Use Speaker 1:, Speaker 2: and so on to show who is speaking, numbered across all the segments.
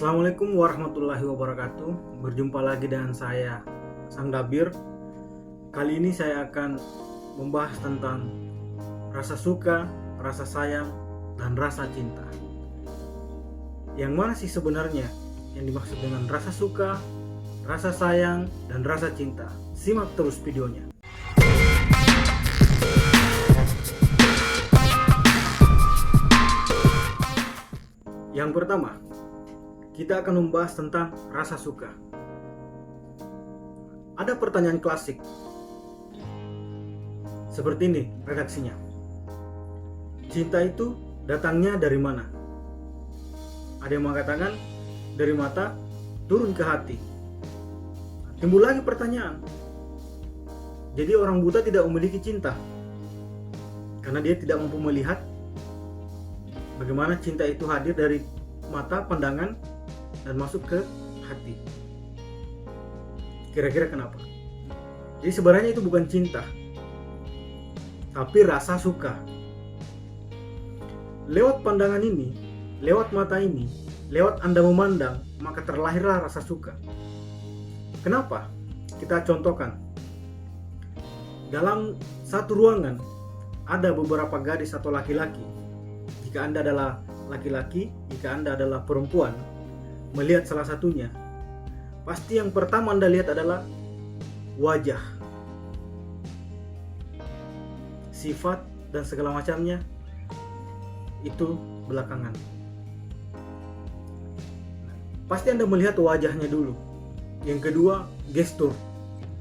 Speaker 1: Assalamualaikum warahmatullahi wabarakatuh. Berjumpa lagi dengan saya, Sang Dabir. Kali ini saya akan membahas tentang rasa suka, rasa sayang, dan rasa cinta. Yang mana sih sebenarnya yang dimaksud dengan rasa suka, rasa sayang, dan rasa cinta? Simak terus videonya. Yang pertama, kita akan membahas tentang rasa suka. Ada pertanyaan klasik seperti ini redaksinya. Cinta itu datangnya dari mana? Ada yang mengatakan dari mata turun ke hati. Timbul lagi pertanyaan. Jadi orang buta tidak memiliki cinta karena dia tidak mampu melihat bagaimana cinta itu hadir dari mata, pandangan, dan masuk ke hati. Kira-kira kenapa? Jadi sebenarnya itu bukan cinta, tapi rasa suka. Lewat pandangan ini, lewat mata ini, lewat Anda memandang, maka terlahirlah rasa suka. Kenapa? Kita contohkan. Dalam satu ruangan ada beberapa gadis atau laki-laki. Jika Anda adalah laki-laki, jika Anda adalah perempuan, melihat salah satunya, pasti yang pertama Anda lihat adalah wajah, sifat, dan segala macamnya itu belakangan. Pasti Anda melihat wajahnya dulu. Yang kedua, gestur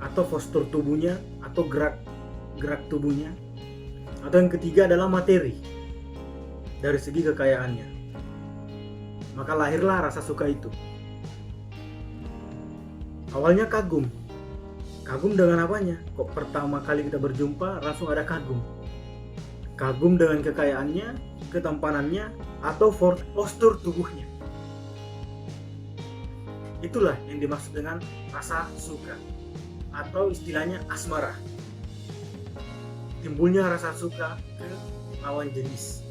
Speaker 1: atau postur tubuhnya atau gerak tubuhnya. Atau yang ketiga adalah materi dari segi kekayaannya. Maka lahirlah rasa suka itu. Awalnya kagum. Kagum dengan apanya? Kok pertama kali kita berjumpa langsung ada kagum? Kagum dengan kekayaannya, ketampanannya, atau postur tubuhnya. Itulah yang dimaksud dengan rasa suka, atau istilahnya asmara. Timbulnya rasa suka ke lawan jenis.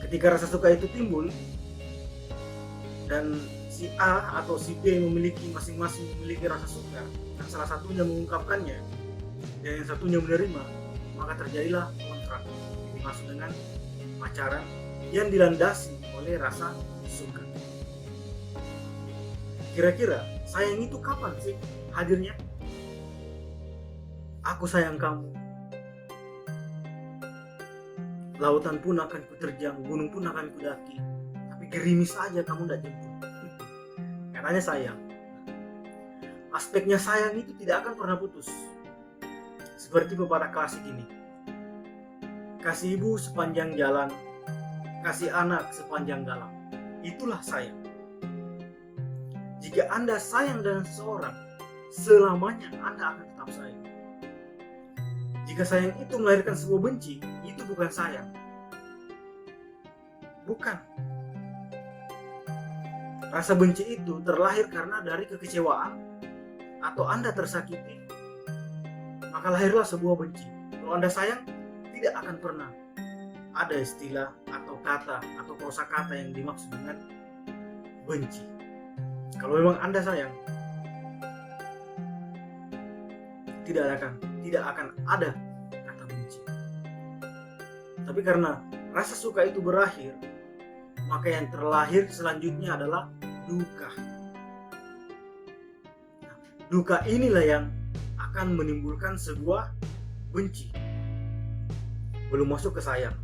Speaker 1: Ketika rasa suka itu timbul dan si A atau si B masing-masing memiliki rasa suka, dan salah satunya mengungkapkannya dan yang satunya menerima, maka terjadilah kontrak yang dimaksud dengan pacaran yang dilandasi oleh rasa suka. Kira-kira sayang itu kapan sih hadirnya? Aku sayang kamu. Lautan pun akan kuterjang, gunung pun akan kudaki, tapi gerimis aja kamu tidak jemput. Katanya sayang. Aspeknya sayang itu tidak akan pernah putus. Seperti pepatah klasik ini. Kasih ibu sepanjang jalan, kasih anak sepanjang galang. Itulah sayang. Jika Anda sayang dengan seseorang, selamanya Anda akan tetap sayang. Jika sayang itu melahirkan sebuah benci, itu bukan sayang. Bukan. Rasa benci itu terlahir karena dari kekecewaan atau Anda tersakiti, maka lahirlah sebuah benci. Kalau Anda sayang, tidak akan pernah ada istilah atau kata atau kosakata yang dimaksud dengan benci. Kalau memang Anda sayang, tidak akan ada kata benci. Tapi karena rasa suka itu berakhir, maka yang terlahir selanjutnya adalah duka. Duka inilah yang akan menimbulkan sebuah benci. Belum masuk ke sayang.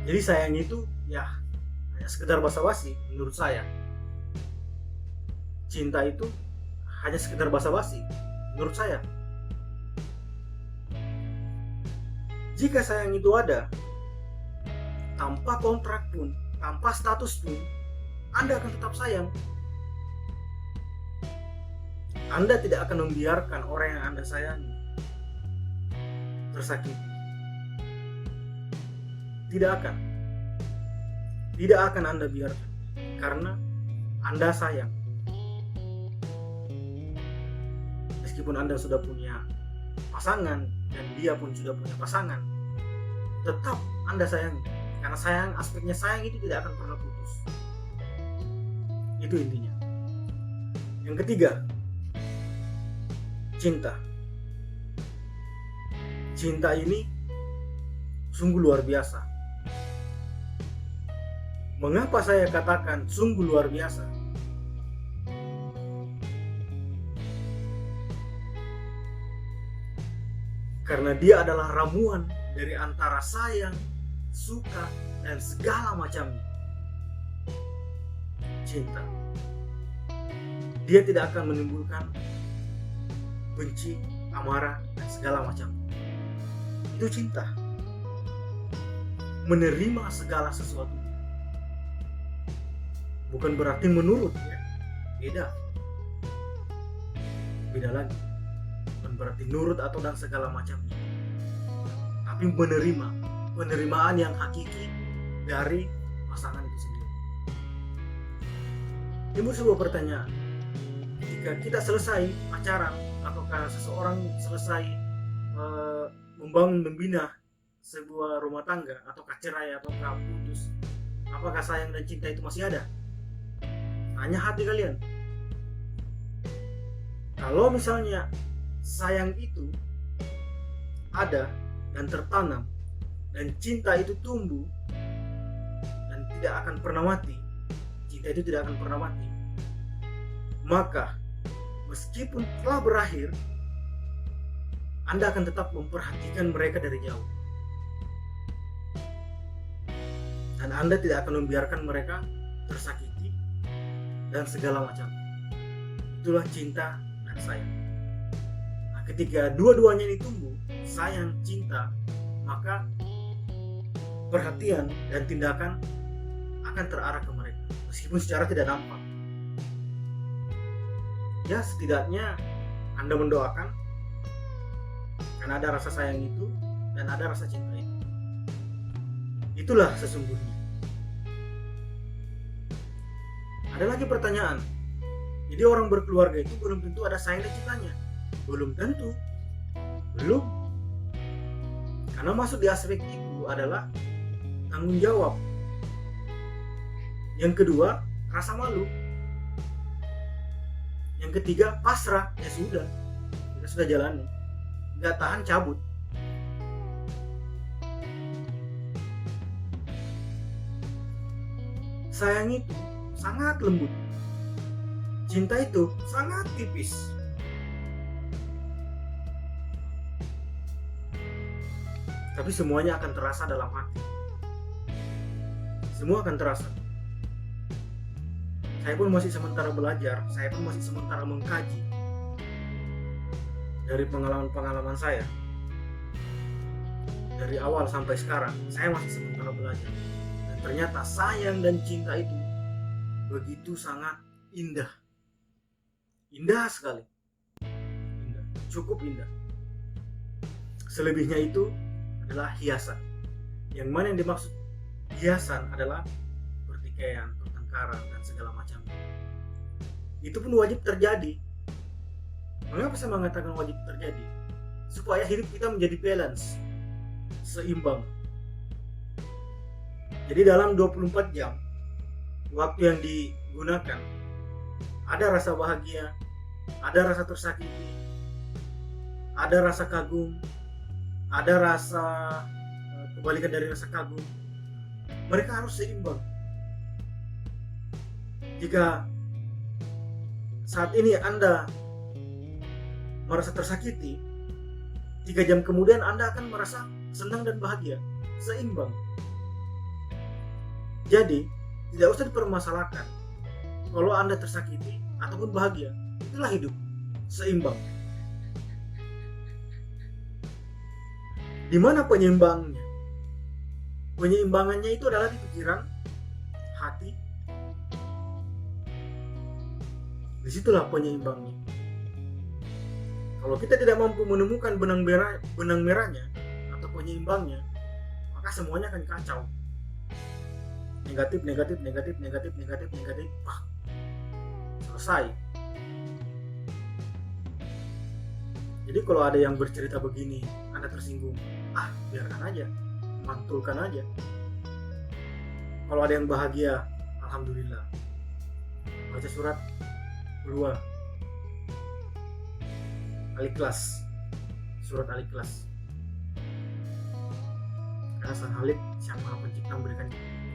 Speaker 1: Jadi sayang itu ya hanya sekedar basa-basi menurut saya. Cinta itu hanya sekedar basa-basi menurut saya. Jika sayang itu ada, tanpa kontrak pun, tanpa status pun, Anda akan tetap sayang. Anda tidak akan membiarkan orang yang Anda sayangi tersakiti. Tidak akan Anda biarkan, karena Anda sayang. Meskipun Anda sudah punya pasangan dan dia pun sudah punya pasangan, tetap Anda sayangi Karena sayang, aspeknya sayang itu tidak akan pernah putus. Itu intinya. Yang ketiga, cinta. Cinta ini sungguh luar biasa. Mengapa saya katakan sungguh luar biasa? Karena dia adalah ramuan dari antara sayang, suka, dan segala macamnya. Cinta. Dia tidak akan menimbulkan benci, amarah, dan segala macam. Itu cinta. Menerima segala sesuatu. Bukan berarti menurut, ya. Beda. Beda lagi. Bukan berarti nurut atau dan segala macamnya. Tapi menerima. Penerimaan yang hakiki dari pasangan itu sendiri. Timbul sebuah pertanyaan. Ketika kita selesai pacaran ataukah seseorang selesai membangun, membina sebuah rumah tangga, ataukah cerai ataukah putus, apakah sayang dan cinta itu masih ada? Tanya hati kalian. Kalau misalnya sayang itu ada dan tertanam, dan cinta itu tumbuh dan tidak akan pernah mati, cinta itu tidak akan pernah mati, maka meskipun telah berakhir, Anda akan tetap memperhatikan mereka dari jauh. Dan Anda tidak akan membiarkan mereka tersakiti dan segala macam. Itulah cinta dan sayang. Nah, ketika dua-duanya ini tumbuh, sayang, cinta, maka perhatian dan tindakan akan terarah ke mereka, meskipun secara tidak nampak. Ya, setidaknya Anda mendoakan karena ada rasa sayang itu dan ada rasa cinta itu. Itulah sesungguhnya. Ada lagi pertanyaan. Jadi orang berkeluarga itu belum tentu ada sayang dan cintanya. Belum tentu. Belum. Karena masuk di aspek itu adalah tanggung jawab. Yang kedua, rasa malu. Yang ketiga, pasrah. Ya sudah, kita sudah jalani. Nggak tahan, cabut. Sayang itu sangat lembut. Cinta itu sangat tipis. Tapi semuanya akan terasa dalam hati. Semua akan terasa. Saya pun masih sementara belajar, saya pun masih sementara mengkaji dari pengalaman-pengalaman saya. Dari awal sampai sekarang, saya masih sementara belajar. Dan ternyata sayang dan cinta itu begitu sangat indah. Indah sekali. Indah, cukup indah. Selebihnya itu adalah hiasan. Yang mana yang dimaksud hiasan adalah pertikaian, pertengkaran, dan segala macam. Itu pun wajib terjadi. Mengapa saya mengatakan wajib terjadi? Supaya hidup kita menjadi balance, seimbang. Jadi dalam 24 jam waktu yang digunakan, ada rasa bahagia, ada rasa tersakiti, ada rasa kagum, ada rasa kebalikan dari rasa kagum. Mereka harus seimbang. Jika saat ini Anda merasa tersakiti, 3 jam kemudian Anda akan merasa senang dan bahagia, seimbang. Jadi tidak usah dipermasalahkan kalau Anda tersakiti ataupun bahagia. Itulah hidup, seimbang. Di mana penyeimbangnya? Penyeimbangannya itu adalah di pikiran, hati. Disitulah penyeimbangnya. Kalau kita tidak mampu menemukan benang merahnya atau penyeimbangnya, maka semuanya akan kacau. Negatif. Selesai. Jadi kalau ada yang bercerita begini, Anda tersinggung, biarkan aja, mantulkan aja. Kalau ada yang bahagia, alhamdulillah. Baca surat kedua Al-Ikhlas, surat Al-Ikhlas. Karena Sang Halik, Sang Maha Pencipta, memberikan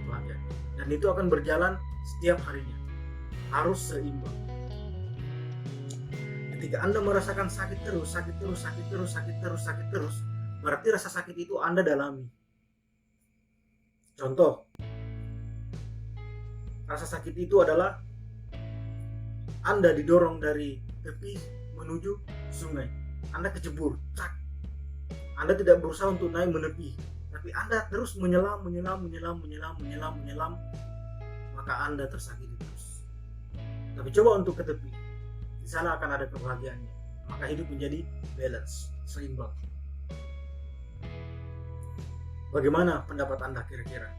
Speaker 1: kebahagiaan, dan itu akan berjalan setiap harinya, harus seimbang. Ketika Anda merasakan sakit terus, berarti rasa sakit itu Anda dalami. Contoh, rasa sakit itu adalah Anda didorong dari tepi menuju sungai, Anda kecebur, Anda tidak berusaha untuk naik menepi, tapi Anda terus menyelam, maka Anda tersakiti terus. Tapi coba untuk ke tepi, di sana akan ada kebahagiaannya, maka hidup menjadi balance, seimbang. Bagaimana pendapat Anda kira-kira?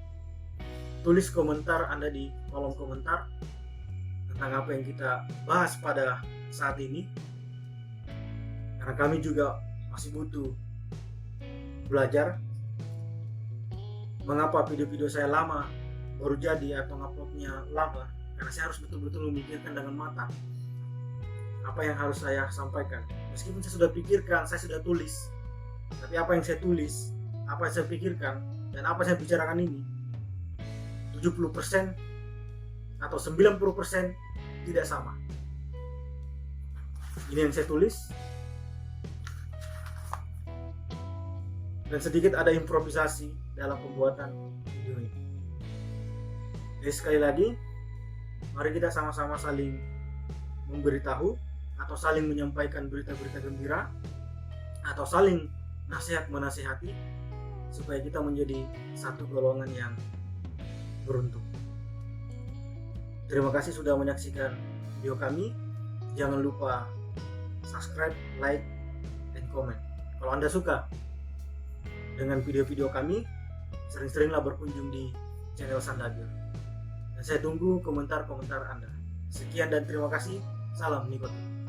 Speaker 1: Tulis komentar Anda di kolom komentar tentang apa yang kita bahas pada saat ini, karena kami juga masih butuh belajar. Mengapa video-video saya lama baru jadi atau nguploadnya lama? Karena saya harus betul-betul memikirkan dengan matang apa yang harus saya sampaikan. Meskipun saya sudah pikirkan, saya sudah tulis, tapi apa yang saya tulis, apa yang saya pikirkan, dan apa yang saya bicarakan ini 70% atau 90% tidak sama. Ini yang saya tulis, dan sedikit ada improvisasi dalam pembuatan video ini. Jadi sekali lagi, mari kita sama-sama saling memberitahu atau saling menyampaikan berita-berita gembira atau saling nasihat menasihati, supaya kita menjadi satu golongan yang beruntung. Terima kasih sudah menyaksikan video kami. Jangan lupa subscribe, like, dan komen. Kalau Anda suka dengan video-video kami, sering-seringlah berkunjung di channel Sandagir. Dan saya tunggu komentar-komentar Anda. Sekian dan terima kasih. Salam Nikotin.